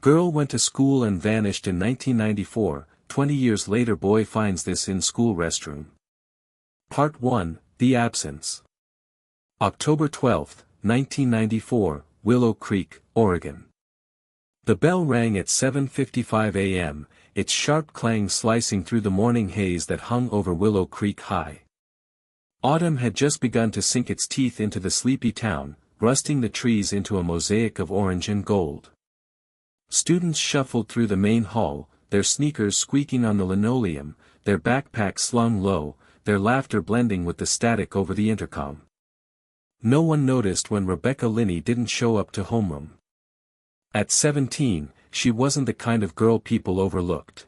Girl went to school and vanished in 1994, 20 years later boy finds this in school restroom. Part 1, The Absence. October 12, 1994, Willow Creek, Oregon. The bell rang at 7:55 a.m., its sharp clang slicing through the morning haze that hung over Willow Creek High. Autumn had just begun to sink its teeth into the sleepy town, rusting the trees into a mosaic of orange and gold. Students shuffled through the main hall, their sneakers squeaking on the linoleum, their backpacks slung low, their laughter blending with the static over the intercom. No one noticed when Rebecca Linney didn't show up to homeroom. At 17, she wasn't the kind of girl people overlooked.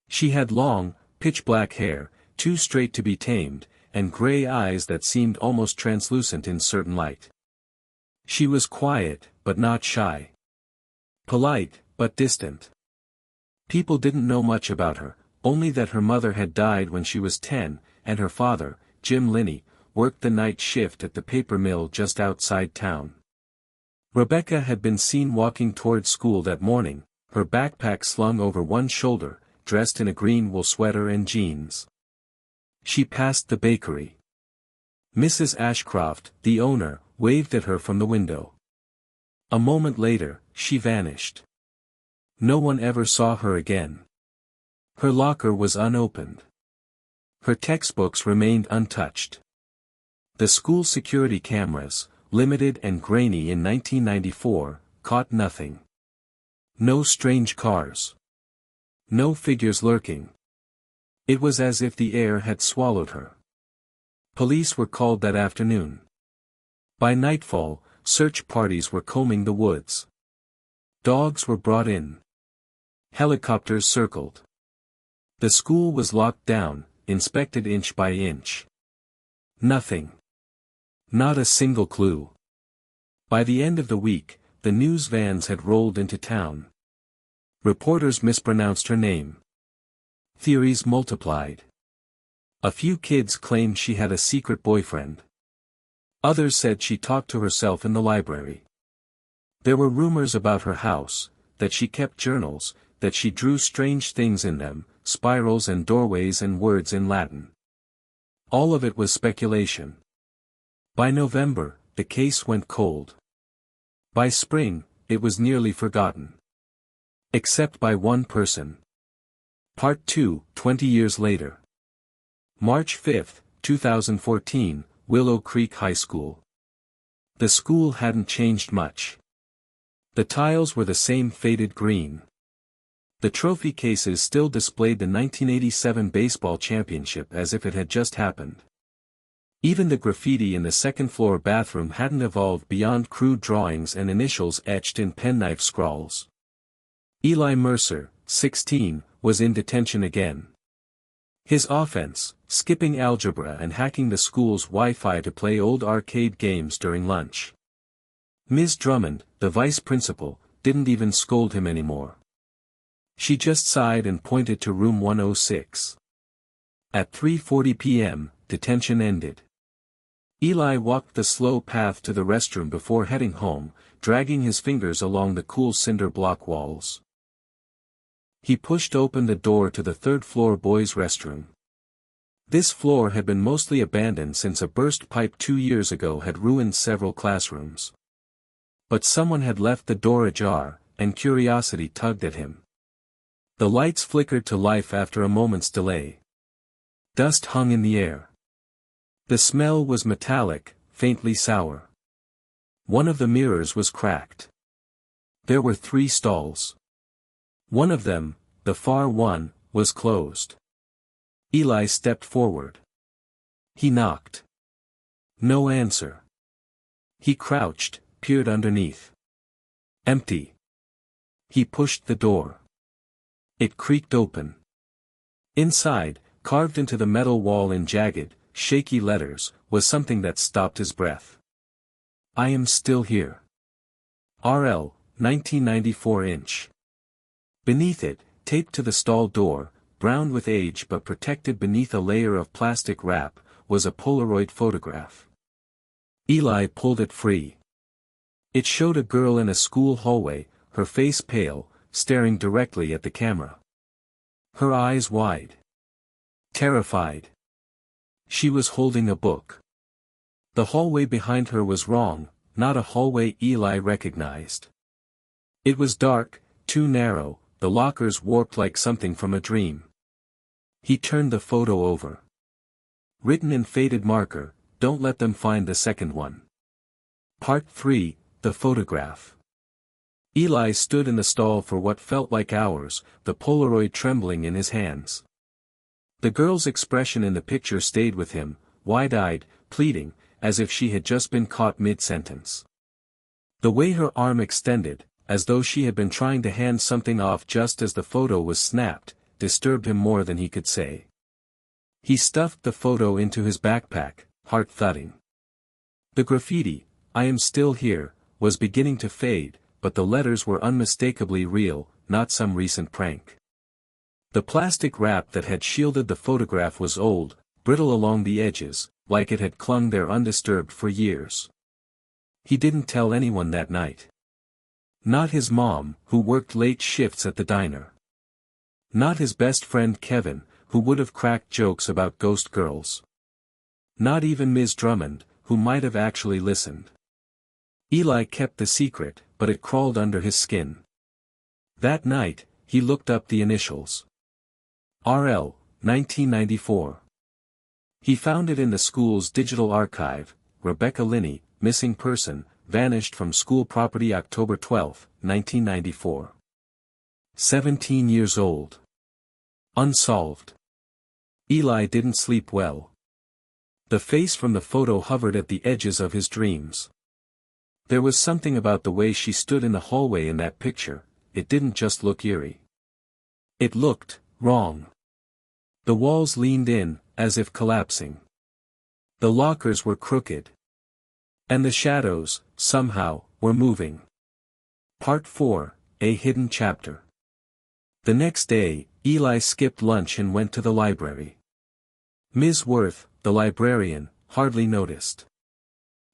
She had long, pitch-black hair, too straight to be tamed, and gray eyes that seemed almost translucent in certain light. She was quiet, but not shy. Polite, but distant. People didn't know much about her, only that her mother had died when she was 10, and her father, Jim Linney, worked the night shift at the paper mill just outside town. Rebecca had been seen walking towards school that morning, her backpack slung over one shoulder, dressed in a green wool sweater and jeans. She passed the bakery. Mrs. Ashcroft, the owner, waved at her from the window. A moment later, she vanished. No one ever saw her again. Her locker was unopened. Her textbooks remained untouched. The school security cameras, limited and grainy in 1994, caught nothing. No strange cars. No figures lurking. It was as if the air had swallowed her. Police were called that afternoon. By nightfall, search parties were combing the woods. Dogs were brought in. Helicopters circled. The school was locked down, inspected inch by inch. Nothing. Not a single clue. By the end of the week, the news vans had rolled into town. Reporters mispronounced her name. Theories multiplied. A few kids claimed she had a secret boyfriend. Others said she talked to herself in the library. There were rumors about her house, that she kept journals, that she drew strange things in them, spirals and doorways and words in Latin. All of it was speculation. By November, the case went cold. By spring, it was nearly forgotten. Except by one person. Part 2, 20 years later. March 5, 2014, Willow Creek High School. The school hadn't changed much. The tiles were the same faded green. The trophy cases still displayed the 1987 baseball championship as if it had just happened. Even the graffiti in the second-floor bathroom hadn't evolved beyond crude drawings and initials etched in penknife scrawls. Eli Mercer, 16, was in detention again. His offense, skipping algebra and hacking the school's Wi-Fi to play old arcade games during lunch. Ms. Drummond, the vice principal, didn't even scold him anymore. She just sighed and pointed to room 106. At 3:40 p.m., detention ended. Eli walked the slow path to the restroom before heading home, dragging his fingers along the cool cinder block walls. He pushed open the door to the third-floor boys' restroom. This floor had been mostly abandoned since a burst pipe 2 years ago had ruined several classrooms. But someone had left the door ajar, and curiosity tugged at him. The lights flickered to life after a moment's delay. Dust hung in the air. The smell was metallic, faintly sour. One of the mirrors was cracked. There were 3 stalls. One of them, the far one, was closed. Eli stepped forward. He knocked. No answer. He crouched, peered underneath. Empty. He pushed the door. It creaked open. Inside, carved into the metal wall in jagged, shaky letters, was something that stopped his breath. I am still here. RL, 1994 inch. Beneath it, taped to the stall door, browned with age but protected beneath a layer of plastic wrap, was a Polaroid photograph. Eli pulled it free. It showed a girl in a school hallway, her face pale, staring directly at the camera. Her eyes wide. Terrified. She was holding a book. The hallway behind her was wrong, not a hallway Eli recognized. It was dark, too narrow, the lockers warped like something from a dream. He turned the photo over. Written in faded marker, "Don't let them find the second one." Part 3, The Photograph. Eli stood in the stall for what felt like hours, the Polaroid trembling in his hands. The girl's expression in the picture stayed with him, wide-eyed, pleading, as if she had just been caught mid-sentence. The way her arm extended, as though she had been trying to hand something off just as the photo was snapped, disturbed him more than he could say. He stuffed the photo into his backpack, heart thudding. The graffiti, "I am still here," was beginning to fade, but the letters were unmistakably real, not some recent prank. The plastic wrap that had shielded the photograph was old, brittle along the edges, like it had clung there undisturbed for years. He didn't tell anyone that night. Not his mom, who worked late shifts at the diner. Not his best friend Kevin, who would have cracked jokes about ghost girls. Not even Ms. Drummond, who might have actually listened. Eli kept the secret, but it crawled under his skin. That night, he looked up the initials. RL, 1994. He found it in the school's digital archive. Rebecca Linney, missing person, vanished from school property October 12, 1994. 17 years old. Unsolved. Eli didn't sleep well. The face from the photo hovered at the edges of his dreams. There was something about the way she stood in the hallway in that picture, it didn't just look eerie. It looked wrong. The walls leaned in, as if collapsing. The lockers were crooked. And the shadows, somehow, were moving. Part 4, A Hidden Chapter. The next day, Eli skipped lunch and went to the library. Ms. Worth, the librarian, hardly noticed.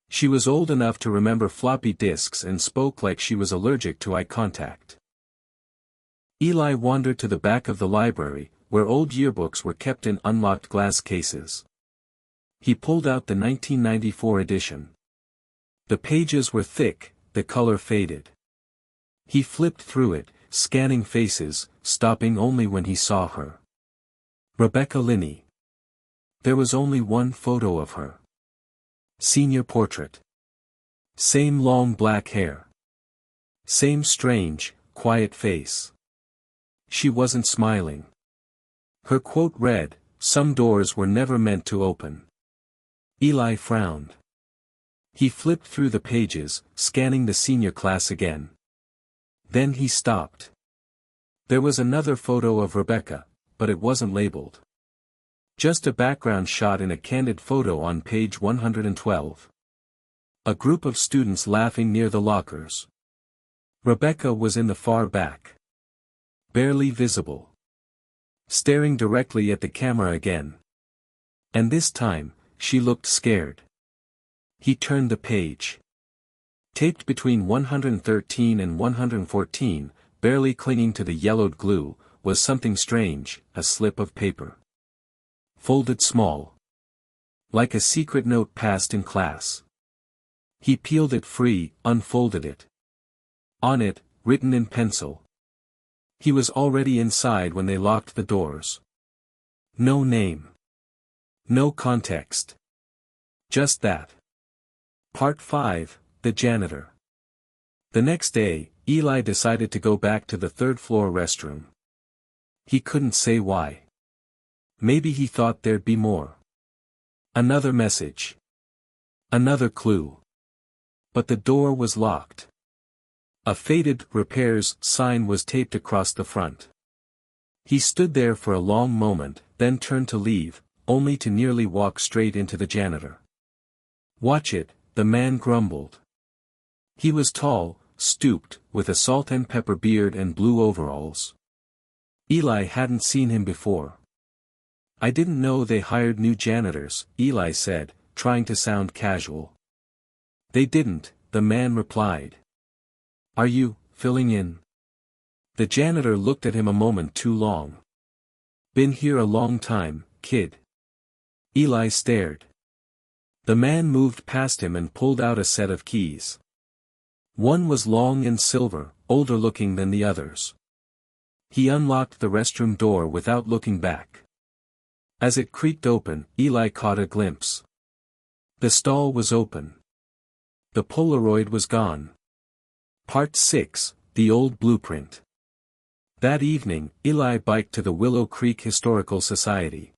She was old enough to remember floppy disks and spoke like she was allergic to eye contact. Eli wandered to the back of the library, where old yearbooks were kept in unlocked glass cases. He pulled out the 1994 edition. The pages were thick, the color faded. He flipped through it, scanning faces, stopping only when he saw her. Rebecca Linney. There was only one photo of her. Senior portrait. Same long black hair. Same strange, quiet face. She wasn't smiling. Her quote read, "Some doors were never meant to open." Eli frowned. He flipped through the pages, scanning the senior class again. Then he stopped. There was another photo of Rebecca, but it wasn't labeled. Just a background shot in a candid photo on page 112. A group of students laughing near the lockers. Rebecca was in the far back. Barely visible. Staring directly at the camera again. And this time, she looked scared. He turned the page. Taped between 113 and 114, barely clinging to the yellowed glue, was something strange, a slip of paper. Folded small. Like a secret note passed in class. He peeled it free, unfolded it. On it, written in pencil. He was already inside when they locked the doors. No name. No context. Just that. Part 5, The Janitor. The next day, Eli decided to go back to the third-floor restroom. He couldn't say why. Maybe he thought there'd be more. Another message. Another clue. But the door was locked. A faded "repairs" sign was taped across the front. He stood there for a long moment, then turned to leave, only to nearly walk straight into the janitor. "Watch it," the man grumbled. He was tall, stooped, with a salt and pepper beard and blue overalls. Eli hadn't seen him before. "I didn't know they hired new janitors," Eli said, trying to sound casual. "They didn't," the man replied. "Are you filling in. The janitor looked at him a moment too long. Been here a long time, kid. Eli stared. The man moved past him and pulled out a set of keys. One was long and silver, older looking than the others. He unlocked the restroom door without looking back. As it creaked open, Eli caught a glimpse. The stall was open. The Polaroid was gone. Part 6, The Old Blueprint. That evening, Eli biked to the Willow Creek Historical Society.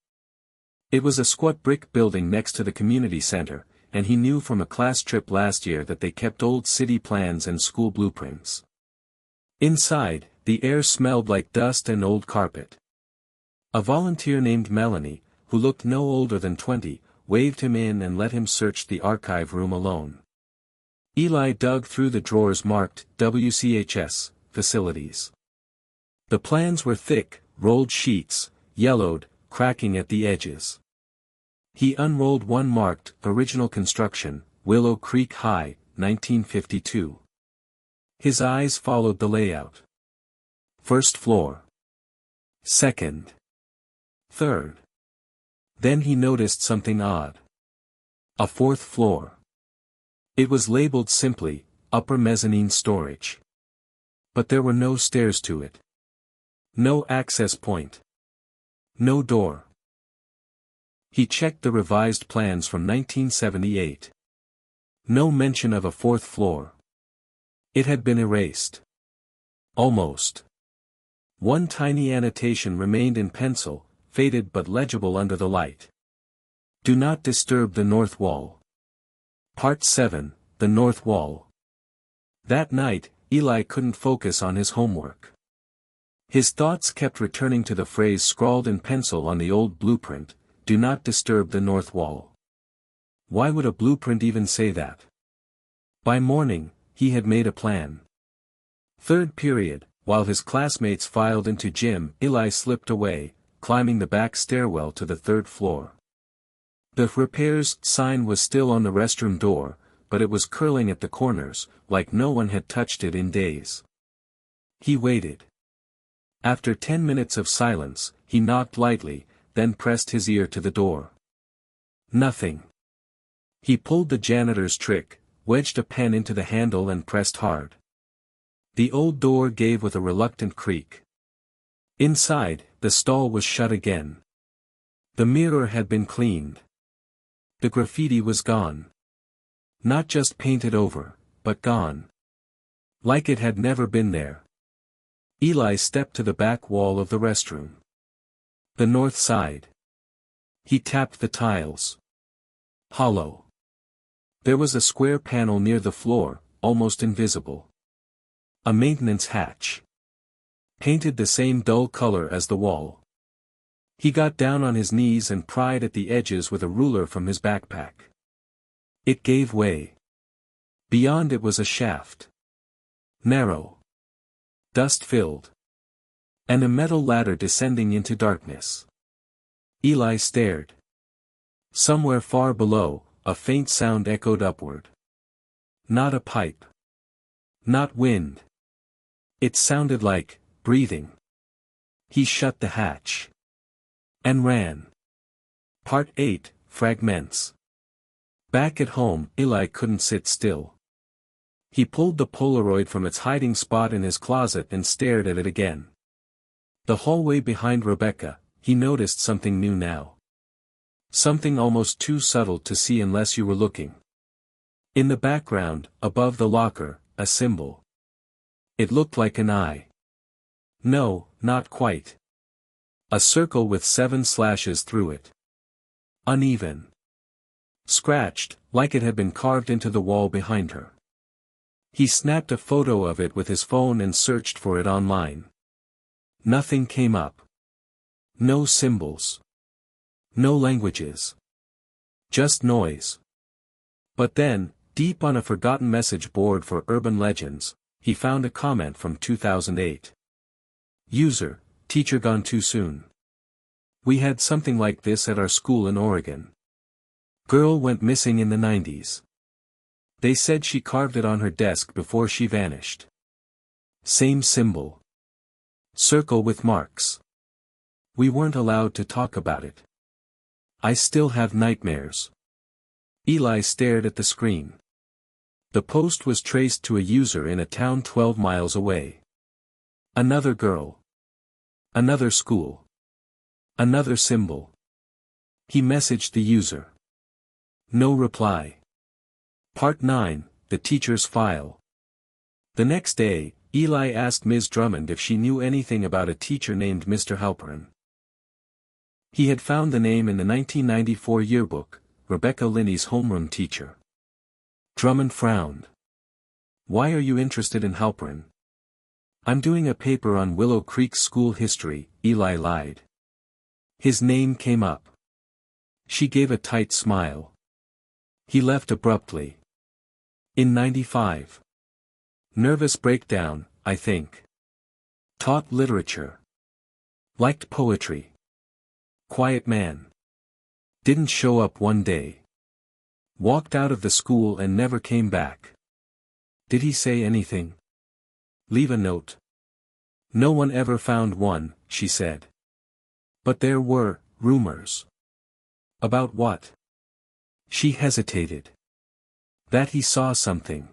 It was a squat brick building next to the community center, and he knew from a class trip last year that they kept old city plans and school blueprints. Inside, the air smelled like dust and old carpet. A volunteer named Melanie, who looked no older than 20, waved him in and let him search the archive room alone. Eli dug through the drawers marked WCHS, Facilities. The plans were thick, rolled sheets, yellowed, cracking at the edges. He unrolled one marked, Original Construction, Willow Creek High, 1952. His eyes followed the layout. First floor. Second. Third. Then he noticed something odd. A fourth floor. It was labeled simply, Upper Mezzanine Storage. But there were no stairs to it. No access point. No door. He checked the revised plans from 1978. No mention of a fourth floor. It had been erased. Almost. One tiny annotation remained in pencil, faded but legible under the light. Do not disturb the north wall. Part 7, The North Wall. That night, Eli couldn't focus on his homework. His thoughts kept returning to the phrase scrawled in pencil on the old blueprint, do not disturb the north wall. Why would a blueprint even say that? By morning, he had made a plan. Third period, while his classmates filed into gym, Eli slipped away, climbing the back stairwell to the third floor. The repairs sign was still on the restroom door, but it was curling at the corners, like no one had touched it in days. He waited. After 10 minutes of silence, he knocked lightly, then pressed his ear to the door. Nothing. He pulled the janitor's trick, wedged a pen into the handle and pressed hard. The old door gave with a reluctant creak. Inside, the stall was shut again. The mirror had been cleaned. The graffiti was gone. Not just painted over, but gone. Like it had never been there. Eli stepped to the back wall of the restroom. The north side. He tapped the tiles. Hollow. There was a square panel near the floor, almost invisible. A maintenance hatch. Painted the same dull color as the wall. He got down on his knees and pried at the edges with a ruler from his backpack. It gave way. Beyond it was a shaft. Narrow. Dust-filled. And a metal ladder descending into darkness. Eli stared. Somewhere far below, a faint sound echoed upward. Not a pipe. Not wind. It sounded like breathing. He shut the hatch. And ran. Part 8, Fragments. Back at home, Eli couldn't sit still. He pulled the Polaroid from its hiding spot in his closet and stared at it again. The hallway behind Rebecca, he noticed something new now. Something almost too subtle to see unless you were looking. In the background, above the locker, a symbol. It looked like an eye. No, not quite. A circle with 7 slashes through it. Uneven. Scratched, like it had been carved into the wall behind her. He snapped a photo of it with his phone and searched for it online. Nothing came up. No symbols. No languages. Just noise. But then, deep on a forgotten message board for urban legends, he found a comment from 2008. User, teacher gone too soon. We had something like this at our school in Oregon. Girl went missing in the 90s. They said she carved it on her desk before she vanished. Same symbol. Circle with marks. We weren't allowed to talk about it. I still have nightmares. Eli stared at the screen. The post was traced to a user in a town 12 miles away. Another girl. Another school. Another symbol. He messaged the user. No reply. Part 9, The Teacher's File. The next day, Eli asked Ms. Drummond if she knew anything about a teacher named Mr. Halperin. He had found the name in the 1994 yearbook, Rebecca Linney's homeroom teacher. Drummond frowned. Why are you interested in Halperin? I'm doing a paper on Willow Creek school history, Eli lied. His name came up. She gave a tight smile. He left abruptly. In 95. Nervous breakdown, I think. Taught literature. Liked poetry. Quiet man. Didn't show up one day. Walked out of the school and never came back. Did he say anything? Leave a note. No one ever found one, she said. But there were rumors. About what? She hesitated. That he saw something.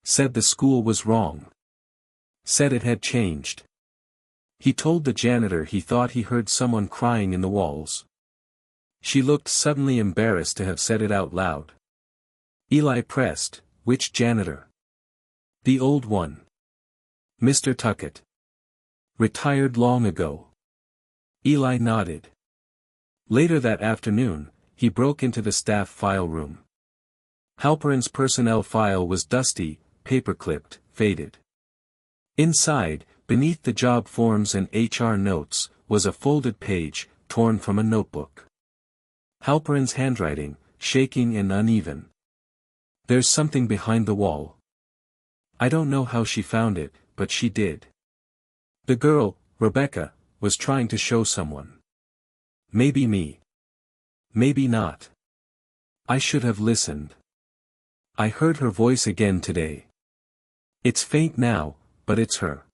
Said the school was wrong. Said it had changed. He told the janitor he thought he heard someone crying in the walls. She looked suddenly embarrassed to have said it out loud. Eli pressed, which janitor? The old one. Mr. Tuckett. Retired long ago. Eli nodded. Later that afternoon, he broke into the staff file room. Halperin's personnel file was dusty, paper-clipped, faded. Inside, beneath the job forms and HR notes, was a folded page, torn from a notebook. Halperin's handwriting, shaking and uneven. There's something behind the wall. I don't know how she found it, but she did. The girl, Rebecca, was trying to show someone. Maybe me. Maybe not. I should have listened. I heard her voice again today. It's faint now, but it's her.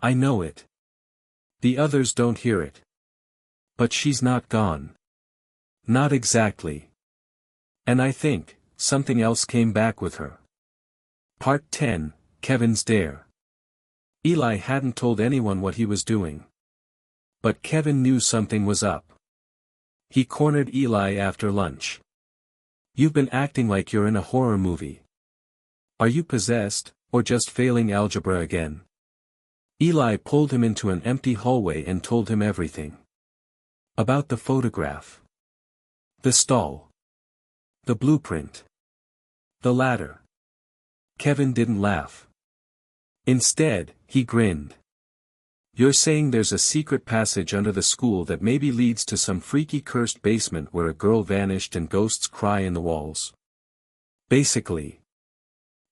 I know it. The others don't hear it. But she's not gone. Not exactly. And I think, something else came back with her. Part 10, Kevin's Dare. Eli hadn't told anyone what he was doing. But Kevin knew something was up. He cornered Eli after lunch. You've been acting like you're in a horror movie. Are you possessed, or just failing algebra again? Eli pulled him into an empty hallway and told him everything. About the photograph. The stall. The blueprint. The ladder. Kevin didn't laugh. Instead, he grinned. You're saying there's a secret passage under the school that maybe leads to some freaky cursed basement where a girl vanished and ghosts cry in the walls. Basically.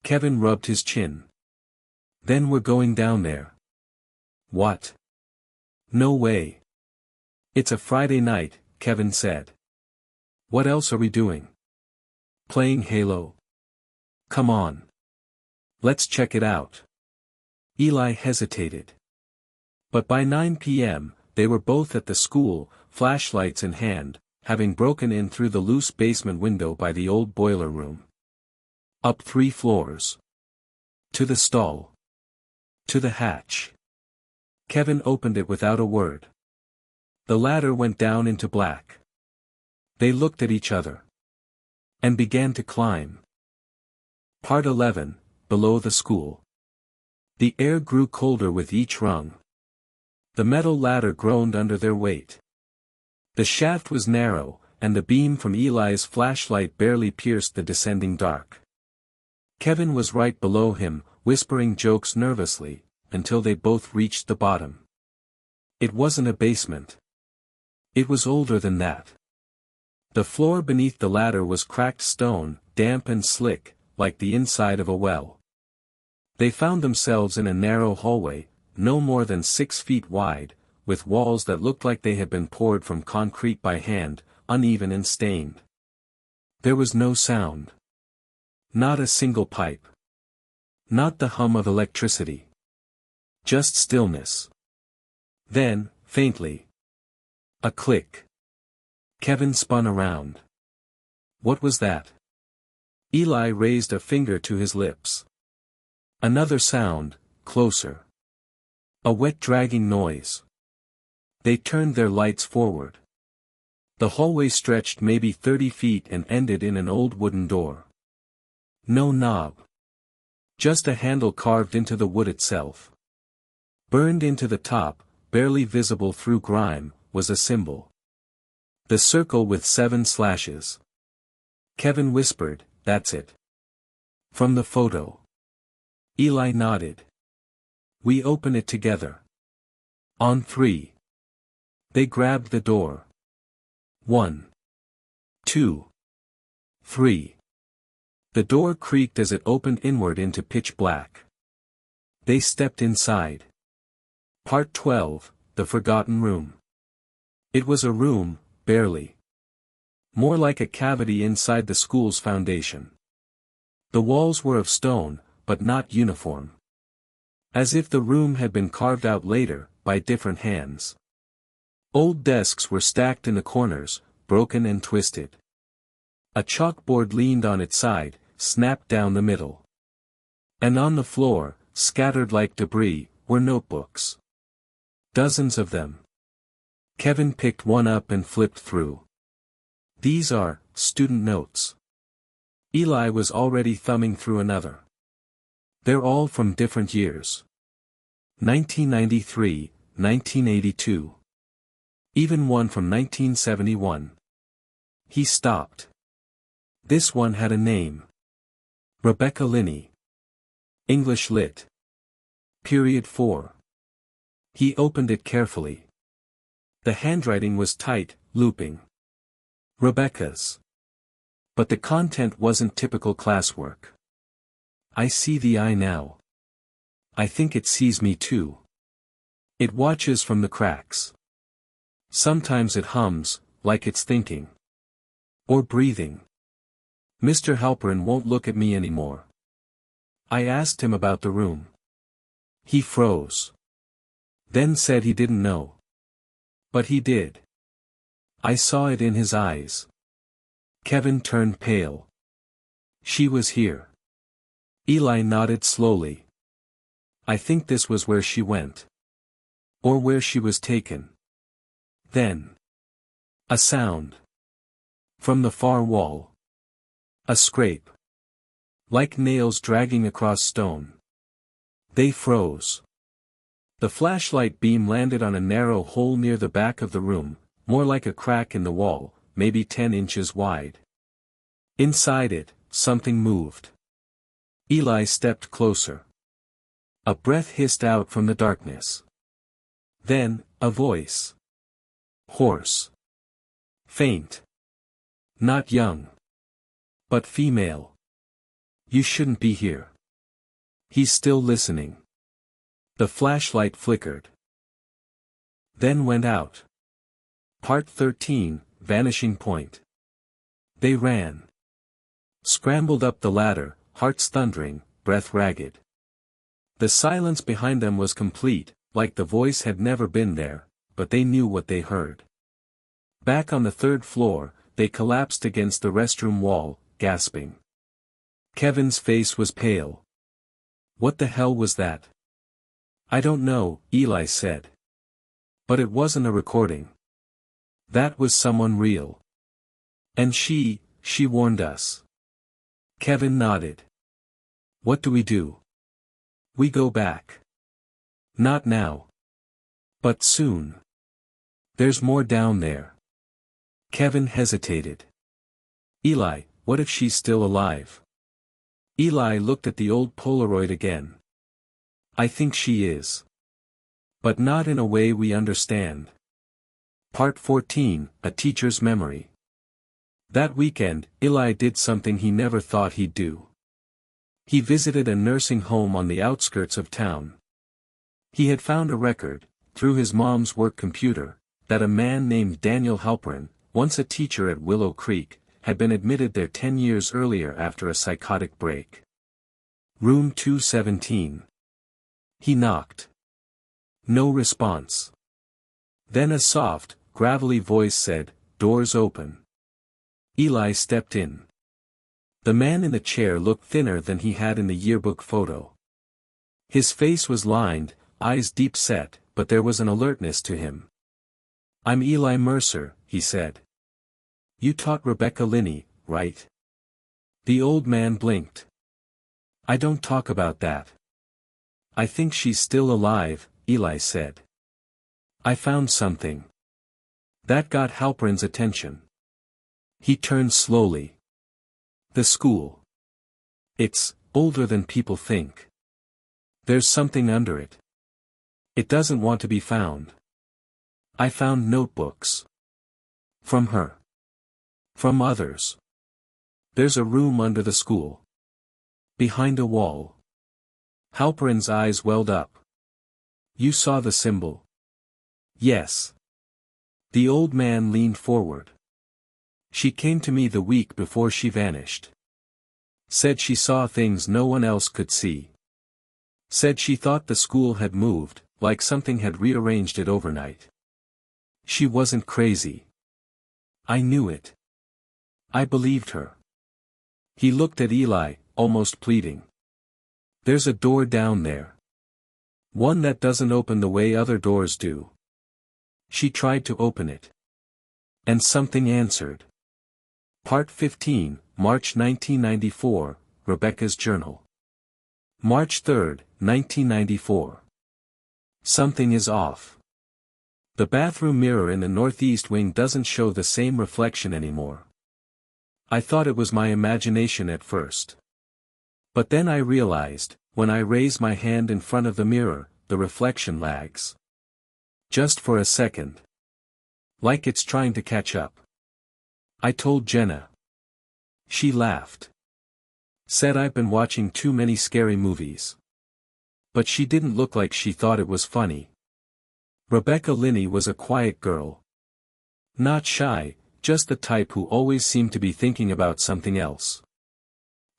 Kevin rubbed his chin. Then we're going down there. What? No way. It's a Friday night, Kevin said. What else are we doing? Playing Halo? Come on. Let's check it out. Eli hesitated. But by 9 p.m., they were both at the school, flashlights in hand, having broken in through the loose basement window by the old boiler room. Up 3 floors. To the stall. To the hatch. Kevin opened it without a word. The ladder went down into black. They looked at each other. And began to climb. Part 11, Below the School. The air grew colder with each rung. The metal ladder groaned under their weight. The shaft was narrow, and the beam from Eli's flashlight barely pierced the descending dark. Kevin was right below him, whispering jokes nervously, until they both reached the bottom. It wasn't a basement. It was older than that. The floor beneath the ladder was cracked stone, damp and slick, like the inside of a well. They found themselves in a narrow hallway, no more than 6 feet wide, with walls that looked like they had been poured from concrete by hand, uneven and stained. There was no sound. Not a single pipe. Not the hum of electricity. Just stillness. Then, faintly. A click. Kevin spun around. What was that? Eli raised a finger to his lips. Another sound, closer. A wet dragging noise. They turned their lights forward. The hallway stretched maybe 30 feet and ended in an old wooden door. No knob. Just a handle carved into the wood itself. Burned into the top, barely visible through grime, was a symbol. The circle with 7 slashes. Kevin whispered, "That's it." From the photo. Eli nodded. "We open it together. On 3. They grabbed the door. 1. 2. 3. The door creaked as it opened inward into pitch black. They stepped inside. Part 12, The Forgotten Room. It was a room, barely. More like a cavity inside the school's foundation. The walls were of stone, but not uniform. As if the room had been carved out later, by different hands. Old desks were stacked in the corners, broken and twisted. A chalkboard leaned on its side, snapped down the middle. And on the floor, scattered like debris, were notebooks. Dozens of them. Kevin picked one up and flipped through. These are student notes. Eli was already thumbing through another. They're all from different years. 1993, 1982. Even one from 1971. He stopped. This one had a name. Rebecca Linney. English Lit. Period 4. He opened it carefully. The handwriting was tight, looping. Rebecca's. But the content wasn't typical classwork. I see the eye now. I think it sees me too. It watches from the cracks. Sometimes it hums, like it's thinking. Or breathing. Mr. Halperin won't look at me anymore. I asked him about the room. He froze. Then said he didn't know. But he did. I saw it in his eyes. Kevin turned pale. She was here. Eli nodded slowly. I think this was where she went. Or where she was taken. Then. A sound. From the far wall. A scrape. Like nails dragging across stone. They froze. The flashlight beam landed on a narrow hole near the back of the room, more like a crack in the wall, maybe 10 inches wide. Inside it, something moved. Eli stepped closer. A breath hissed out from the darkness. Then, a voice. Hoarse. Faint. Not young. But female. You shouldn't be here. He's still listening. The flashlight flickered. Then went out. Part 13, Vanishing Point. They ran. Scrambled up the ladder, hearts thundering, breath ragged. The silence behind them was complete, like the voice had never been there, but they knew what they heard. Back on the 3rd floor, they collapsed against the restroom wall, gasping. Kevin's face was pale. What the hell was that? I don't know, Eli said. But it wasn't a recording. That was someone real. And she warned us. Kevin nodded. What do we do? We go back. Not now. But soon. There's more down there. Kevin hesitated. Eli, what if she's still alive? Eli looked at the old Polaroid again. I think she is. But not in a way we understand. Part 14, A Teacher's Memory. That weekend, Eli did something he never thought he'd do. He visited a nursing home on the outskirts of town. He had found a record, through his mom's work computer, that a man named Daniel Halperin, once a teacher at Willow Creek, had been admitted there 10 years earlier after a psychotic break. Room 217. He knocked. No response. Then a soft, gravelly voice said, "Doors open." Eli stepped in. The man in the chair looked thinner than he had in the yearbook photo. His face was lined, eyes deep set, but there was an alertness to him. "I'm Eli Mercer," he said. "You taught Rebecca Linney, right?" The old man blinked. "I don't talk about that." "I think she's still alive," Eli said. "I found something." That got Halperin's attention. He turned slowly. "The school. It's older than people think. There's something under it. It doesn't want to be found. I found notebooks. From her. From others. There's a room under the school. Behind a wall." Halperin's eyes welled up. "You saw the symbol?" "Yes." The old man leaned forward. "She came to me the week before she vanished. Said she saw things no one else could see. Said she thought the school had moved, like something had rearranged it overnight. She wasn't crazy. I knew it. I believed her." He looked at Eli, almost pleading. "There's a door down there. One that doesn't open the way other doors do." She tried to open it. And something answered. Part 15, March 1994, Rebecca's Journal. March 3, 1994. Something is off. The bathroom mirror in the northeast wing doesn't show the same reflection anymore. I thought it was my imagination at first. But then I realized, when I raise my hand in front of the mirror, the reflection lags. Just for a second. Like it's trying to catch up. I told Jenna. She laughed. Said I've been watching too many scary movies. But she didn't look like she thought it was funny. Rebecca Linney was a quiet girl. Not shy, just the type who always seemed to be thinking about something else.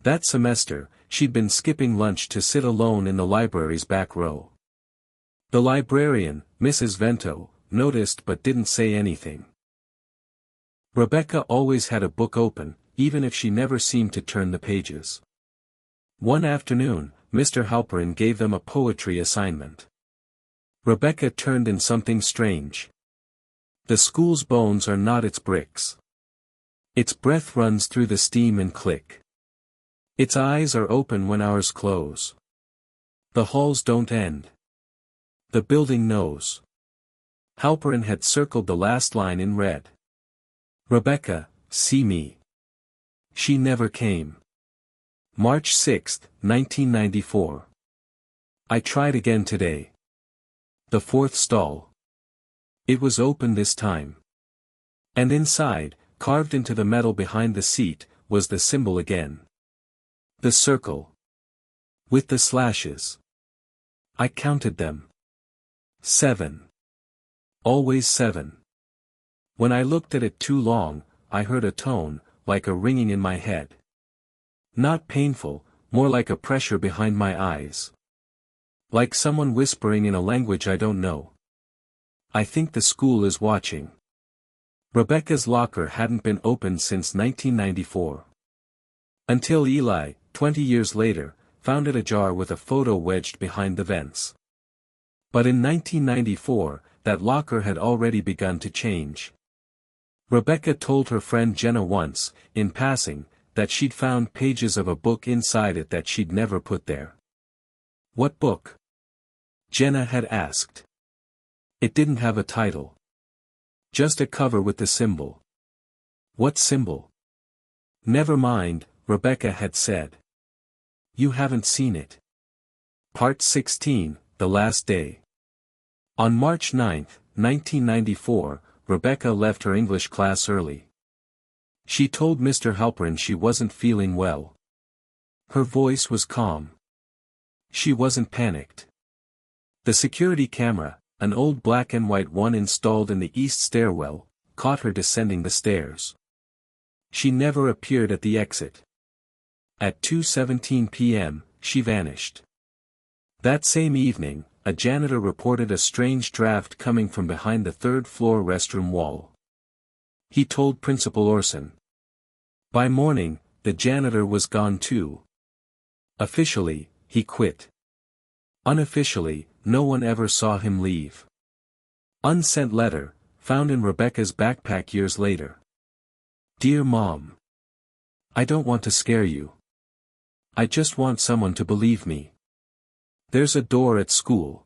That semester, she'd been skipping lunch to sit alone in the library's back row. The librarian, Mrs. Vento, noticed but didn't say anything. Rebecca always had a book open, even if she never seemed to turn the pages. One afternoon, Mr. Halperin gave them a poetry assignment. Rebecca turned in something strange. "The school's bones are not its bricks. Its breath runs through the steam and click. Its eyes are open when ours close. The halls don't end. The building knows." Halperin had circled the last line in red. "Rebecca, see me." She never came. March 6, 1994. I tried again today. The fourth stall. It was open this time. And inside, carved into the metal behind the seat, was the symbol again. The circle. With the slashes. I counted them. 7. Always 7. When I looked at it too long, I heard a tone, like a ringing in my head. Not painful, more like a pressure behind my eyes. Like someone whispering in a language I don't know. I think the school is watching. Rebecca's locker hadn't been opened since 1994. Until Eli, 20 years later, found it ajar with a photo wedged behind the vents. But in 1994, that locker had already begun to change. Rebecca told her friend Jenna once, in passing, that she'd found pages of a book inside it that she'd never put there. "What book?" Jenna had asked. "It didn't have a title. Just a cover with the symbol." "What symbol?" "Never mind," Rebecca had said. "You haven't seen it." Part 16, The Last Day. On March 9, 1994, Rebecca left her English class early. She told Mr. Halperin she wasn't feeling well. Her voice was calm. She wasn't panicked. The security camera, an old black and white one installed in the east stairwell, caught her descending the stairs. She never appeared at the exit. At 2:17 p.m., she vanished. That same evening, a janitor reported a strange draft coming from behind the third-floor restroom wall. He told Principal Orson. By morning, the janitor was gone too. Officially, he quit. Unofficially, no one ever saw him leave. Unsent letter, found in Rebecca's backpack years later. Dear Mom. I don't want to scare you. I just want someone to believe me. There's a door at school.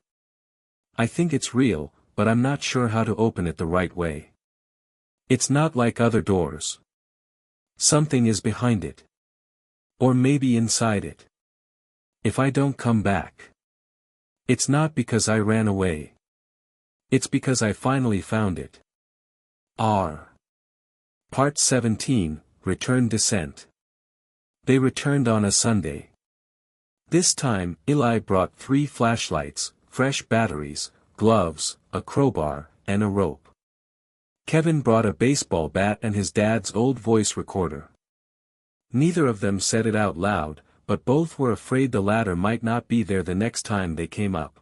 I think it's real, but I'm not sure how to open it the right way. It's not like other doors. Something is behind it. Or maybe inside it. If I don't come back. It's not because I ran away. It's because I finally found it. R. Part 17, Return Descent. They returned on a Sunday. This time, Eli brought 3 flashlights, fresh batteries, gloves, a crowbar, and a rope. Kevin brought a baseball bat and his dad's old voice recorder. Neither of them said it out loud, but both were afraid the latter might not be there the next time they came up.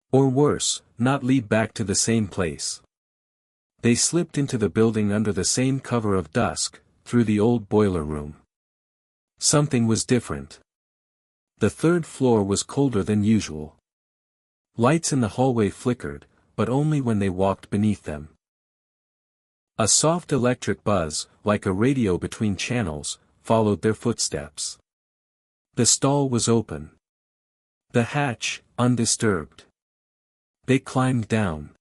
Or worse, not lead back to the same place. They slipped into the building under the same cover of dusk, through the old boiler room. Something was different. The third floor was colder than usual. Lights in the hallway flickered, but only when they walked beneath them. A soft electric buzz, like a radio between channels, followed their footsteps. The stall was open. The hatch, undisturbed. They climbed down.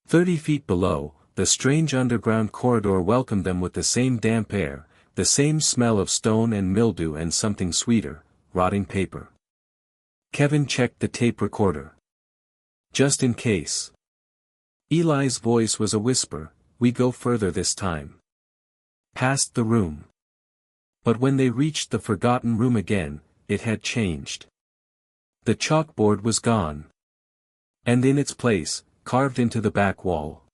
30 feet below, the strange underground corridor welcomed them with the same damp air, the same smell of stone and mildew and something sweeter, rotting paper. Kevin checked the tape recorder. Just in case. Eli's voice was a whisper, we go further this time. Past the room. But when they reached the forgotten room again, it had changed. The chalkboard was gone. And in its place, carved into the back wall.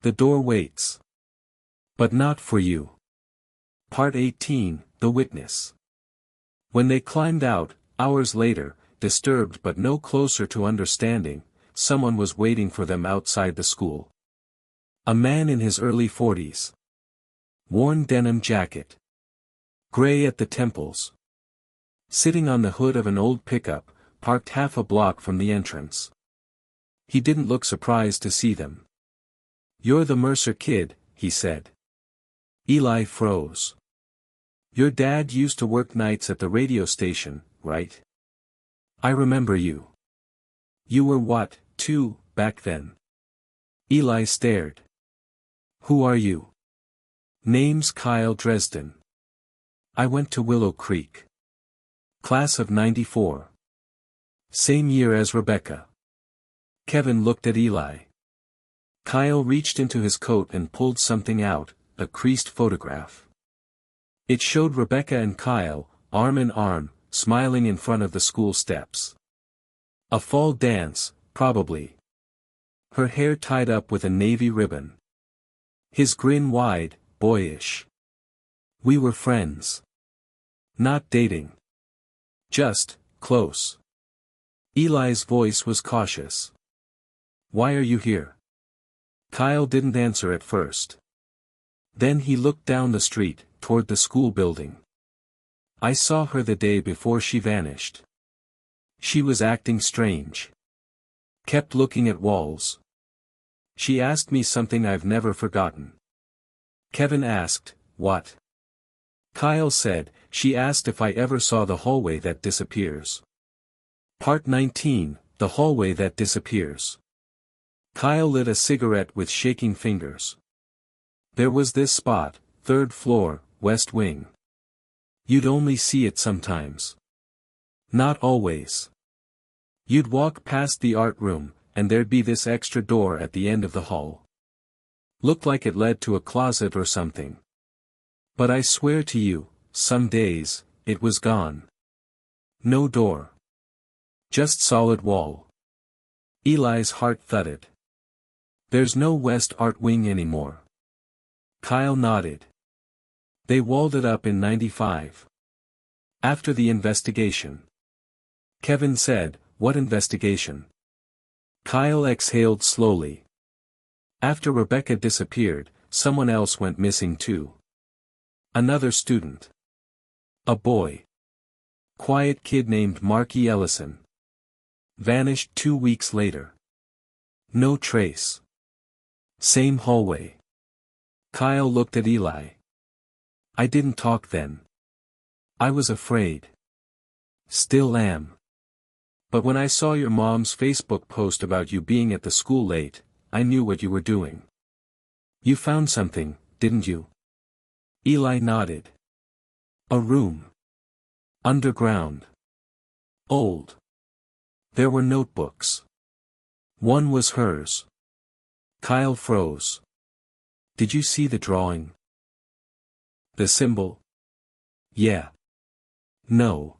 The door waits. But not for you. Part 18, The Witness. When they climbed out, hours later, disturbed but no closer to understanding, someone was waiting for them outside the school. A man in his early 40s. Worn denim jacket. Gray at the temples. Sitting on the hood of an old pickup, parked half a block from the entrance. He didn't look surprised to see them. You're the Mercer kid, he said. Eli froze. Your dad used to work nights at the radio station, right? I remember you. You were what, 2, back then? Eli stared. Who are you? Name's Kyle Dresden. I went to Willow Creek. Class of '94. Same year as Rebecca. Kevin looked at Eli. Kyle reached into his coat and pulled something out, a creased photograph. It showed Rebecca and Kyle, arm in arm, smiling in front of the school steps. A fall dance, probably. Her hair tied up with a navy ribbon. His grin wide, boyish. We were friends. Not dating. Just, close. Eli's voice was cautious. Why are you here? Kyle didn't answer at first. Then he looked down the street, toward the school building. I saw her the day before she vanished. She was acting strange. Kept looking at walls. She asked me something I've never forgotten. Kevin asked, what? Kyle said, she asked if I ever saw the hallway that disappears. Part 19, The Hallway That Disappears. Kyle lit a cigarette with shaking fingers. There was this spot, 3rd floor, west wing. You'd only see it sometimes. Not always. You'd walk past the art room, and there'd be this extra door at the end of the hall. Looked like it led to a closet or something. But I swear to you, some days, it was gone. No door. Just solid wall. Eli's heart thudded. There's no West Art Wing anymore. Kyle nodded. They walled it up in '95. After the investigation. Kevin said, what investigation? Kyle exhaled slowly. After Rebecca disappeared, someone else went missing too. Another student. A boy. Quiet kid named Marky Ellison. Vanished 2 weeks later. No trace. Same hallway. Kyle looked at Eli. I didn't talk then. I was afraid. Still am. But when I saw your mom's Facebook post about you being at the school late, I knew what you were doing. You found something, didn't you? Eli nodded. A room. Underground. Old. There were notebooks. One was hers. Kyle froze. Did you see the drawing? The symbol? Yeah. No.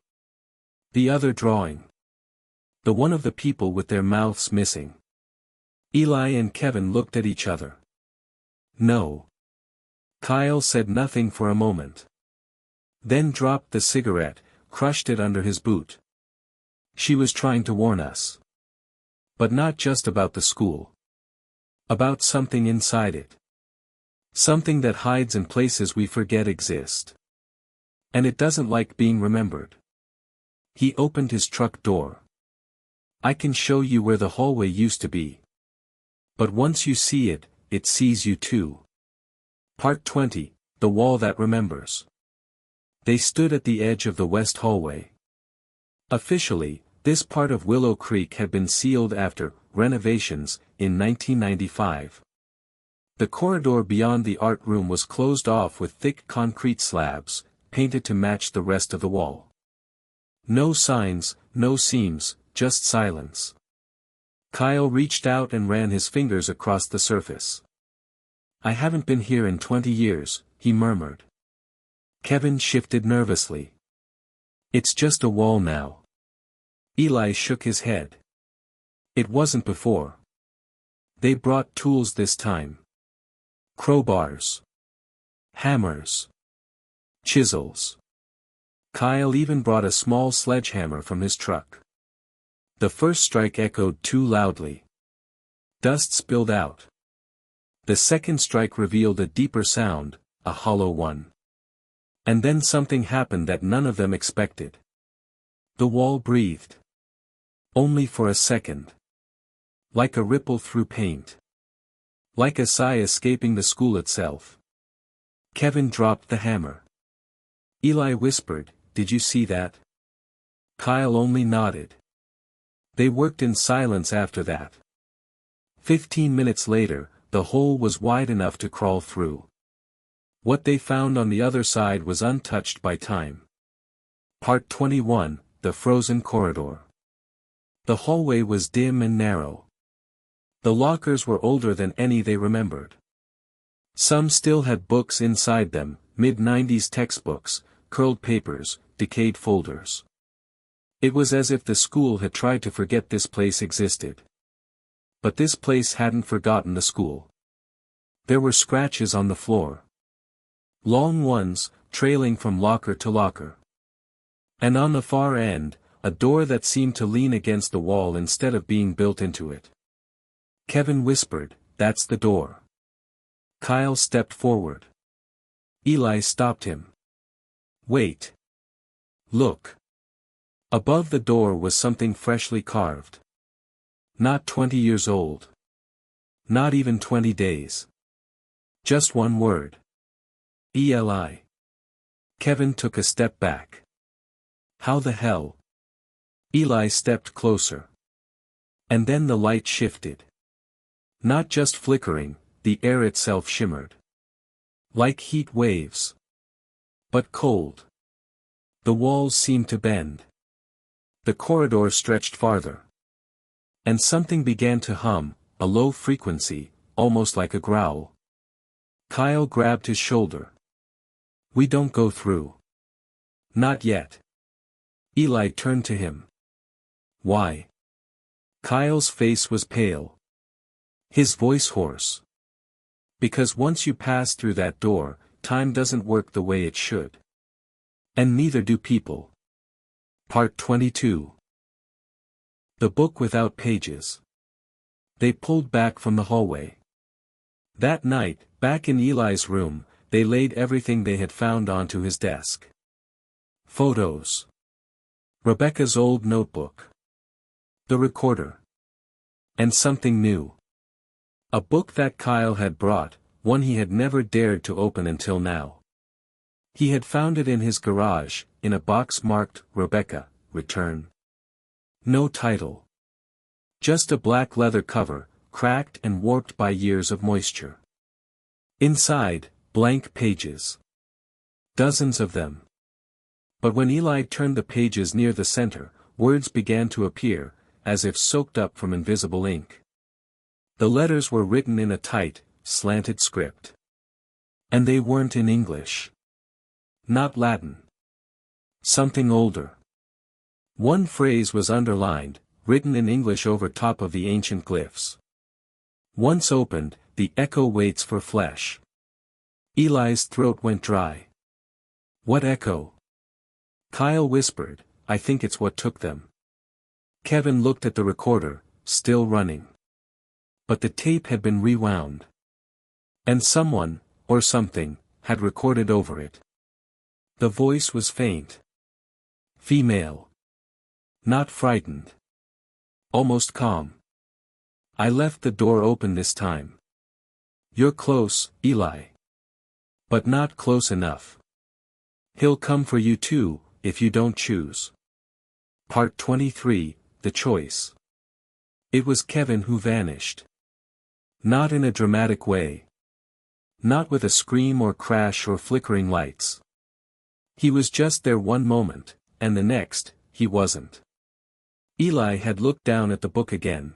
The other drawing. The one of the people with their mouths missing. Eli and Kevin looked at each other. No. Kyle said nothing for a moment. Then dropped the cigarette, crushed it under his boot. She was trying to warn us. But not just about the school. About something inside it. Something that hides in places we forget exist. And it doesn't like being remembered. He opened his truck door. I can show you where the hallway used to be. But once you see it, it sees you too. Part 20, The Wall That Remembers. They stood at the edge of the west hallway. Officially, this part of Willow Creek had been sealed after renovations in 1995. The corridor beyond the art room was closed off with thick concrete slabs, painted to match the rest of the wall. No signs, no seams, just silence. Kyle reached out and ran his fingers across the surface. I haven't been here in 20 years, he murmured. Kevin shifted nervously. It's just a wall now. Eli shook his head. It wasn't before. They brought tools this time. Crowbars. Hammers. Chisels. Kyle even brought a small sledgehammer from his truck. The first strike echoed too loudly. Dust spilled out. The second strike revealed a deeper sound, a hollow one. And then something happened that none of them expected. The wall breathed. Only for a second. Like a ripple through paint. Like a sigh escaping the school itself. Kevin dropped the hammer. Eli whispered, "Did you see that?" Kyle only nodded. They worked in silence after that. 15 minutes later, the hole was wide enough to crawl through. What they found on the other side was untouched by time. Part 21, The Frozen Corridor. The hallway was dim and narrow. The lockers were older than any they remembered. Some still had books inside them, mid-90s textbooks, curled papers, decayed folders. It was as if the school had tried to forget this place existed. But this place hadn't forgotten the school. There were scratches on the floor. Long ones, trailing from locker to locker. And on the far end, a door that seemed to lean against the wall instead of being built into it. Kevin whispered, "That's the door." Kyle stepped forward. Eli stopped him. "Wait. Look." Above the door was something freshly carved. Not 20 years old. Not even 20 days. Just one word. Eli. Kevin took a step back. How the hell? Eli stepped closer. And then the light shifted. Not just flickering, the air itself shimmered. Like heat waves. But cold. The walls seemed to bend. The corridor stretched farther. And something began to hum, a low frequency, almost like a growl. Kyle grabbed his shoulder. "We don't go through." "Not yet." Eli turned to him. "Why?" Kyle's face was pale. His voice hoarse. "Because once you pass through that door, time doesn't work the way it should. And neither do people." Part 22. The book without pages. They pulled back from the hallway. That night, back in Eli's room, they laid everything they had found onto his desk. Photos. Rebecca's old notebook. The recorder. And something new. A book that Kyle had brought, one he had never dared to open until now. He had found it in his garage, in a box marked, Rebecca, Return. No title. Just a black leather cover, cracked and warped by years of moisture. Inside, blank pages. Dozens of them. But when Eli turned the pages near the center, words began to appear, as if soaked up from invisible ink. The letters were written in a tight, slanted script. And they weren't in English. Not Latin. Something older. One phrase was underlined, written in English over top of the ancient glyphs. Once opened, the echo waits for flesh. Eli's throat went dry. What echo? Kyle whispered, I think it's what took them. Kevin looked at the recorder, still running. But the tape had been rewound. And someone, or something, had recorded over it. The voice was faint. Female. Not frightened. Almost calm. I left the door open this time. You're close, Eli. But not close enough. He'll come for you too, if you don't choose. Part 23, The Choice. It was Kevin who vanished. Not in a dramatic way. Not with a scream or crash or flickering lights. He was just there one moment, and the next, he wasn't. Eli had looked down at the book again.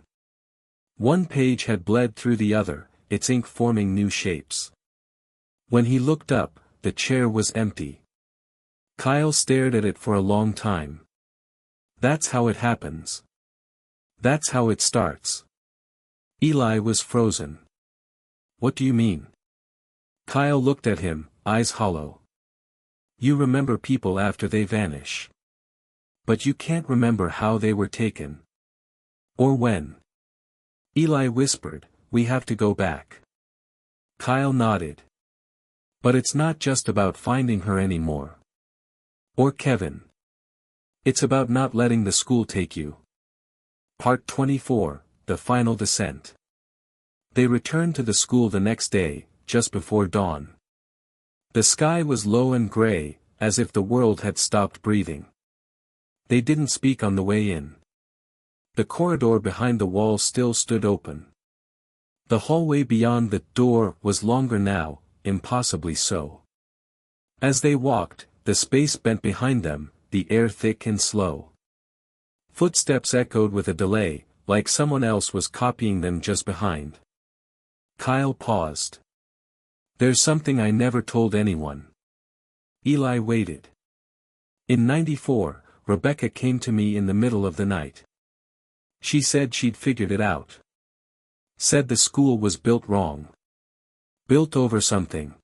One page had bled through the other, its ink forming new shapes. When he looked up, the chair was empty. Kyle stared at it for a long time. That's how it happens. That's how it starts. Eli was frozen. What do you mean? Kyle looked at him, eyes hollow. You remember people after they vanish. But you can't remember how they were taken. Or when. Eli whispered, we have to go back. Kyle nodded. But it's not just about finding her anymore. Or Kevin. It's about not letting the school take you. Part 24, The Final Descent. They returned to the school the next day, just before dawn. The sky was low and gray, as if the world had stopped breathing. They didn't speak on the way in. The corridor behind the wall still stood open. The hallway beyond the door was longer now, impossibly so. As they walked, the space bent behind them, the air thick and slow. Footsteps echoed with a delay, like someone else was copying them just behind. Kyle paused. There's something I never told anyone. Eli waited. In '94, Rebecca came to me in the middle of the night. She said she'd figured it out. Said the school was built wrong. Built over something.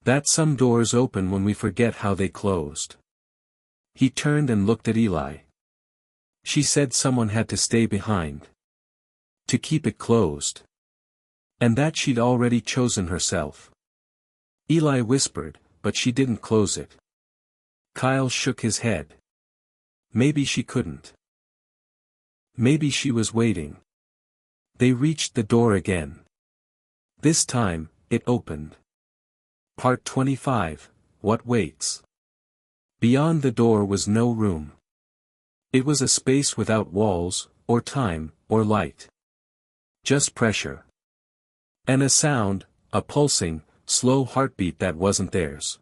That some doors open when we forget how they closed. He turned and looked at Eli. She said someone had to stay behind. To keep it closed. And that she'd already chosen herself. Eli whispered, but she didn't close it. Kyle shook his head. Maybe she couldn't. Maybe she was waiting. They reached the door again. This time, it opened. Part 25, What Waits? Beyond the door was no room. It was a space without walls, or time, or light. Just pressure. And a sound, a pulsing, slow heartbeat that wasn't theirs.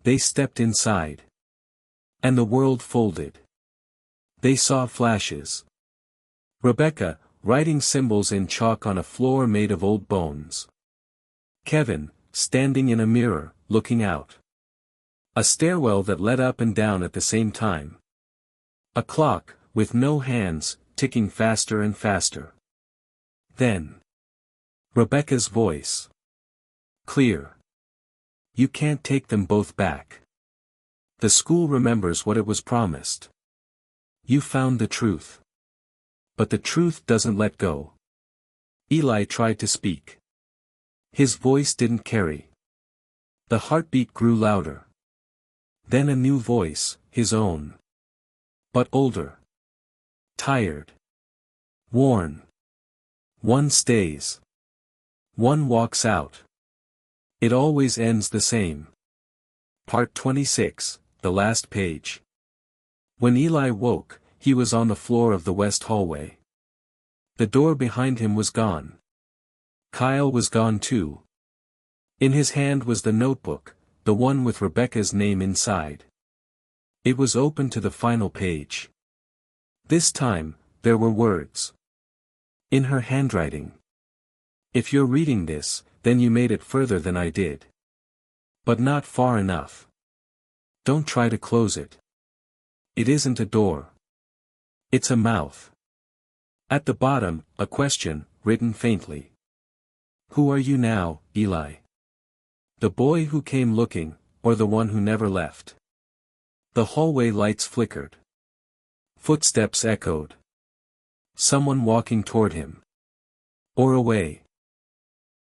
They stepped inside. And the world folded. They saw flashes. Rebecca, writing symbols in chalk on a floor made of old bones. Kevin, standing in a mirror, looking out. A stairwell that led up and down at the same time. A clock, with no hands, ticking faster and faster. Then. Rebecca's voice. Clear. You can't take them both back. The school remembers what it was promised. You found the truth. But the truth doesn't let go. Eli tried to speak. His voice didn't carry. The heartbeat grew louder. Then a new voice, his own. But older. Tired. Worn. One stays. One walks out. It always ends the same. Part 26, the last page. When Eli woke, he was on the floor of the west hallway. The door behind him was gone. Kyle was gone too. In his hand was the notebook, the one with Rebecca's name inside. It was open to the final page. This time, there were words. In her handwriting. If you're reading this, then you made it further than I did. But not far enough. Don't try to close it. It isn't a door. It's a mouth. At the bottom, a question, written faintly. Who are you now, Eli? The boy who came looking, or the one who never left? The hallway lights flickered. Footsteps echoed. Someone walking toward him. Or away.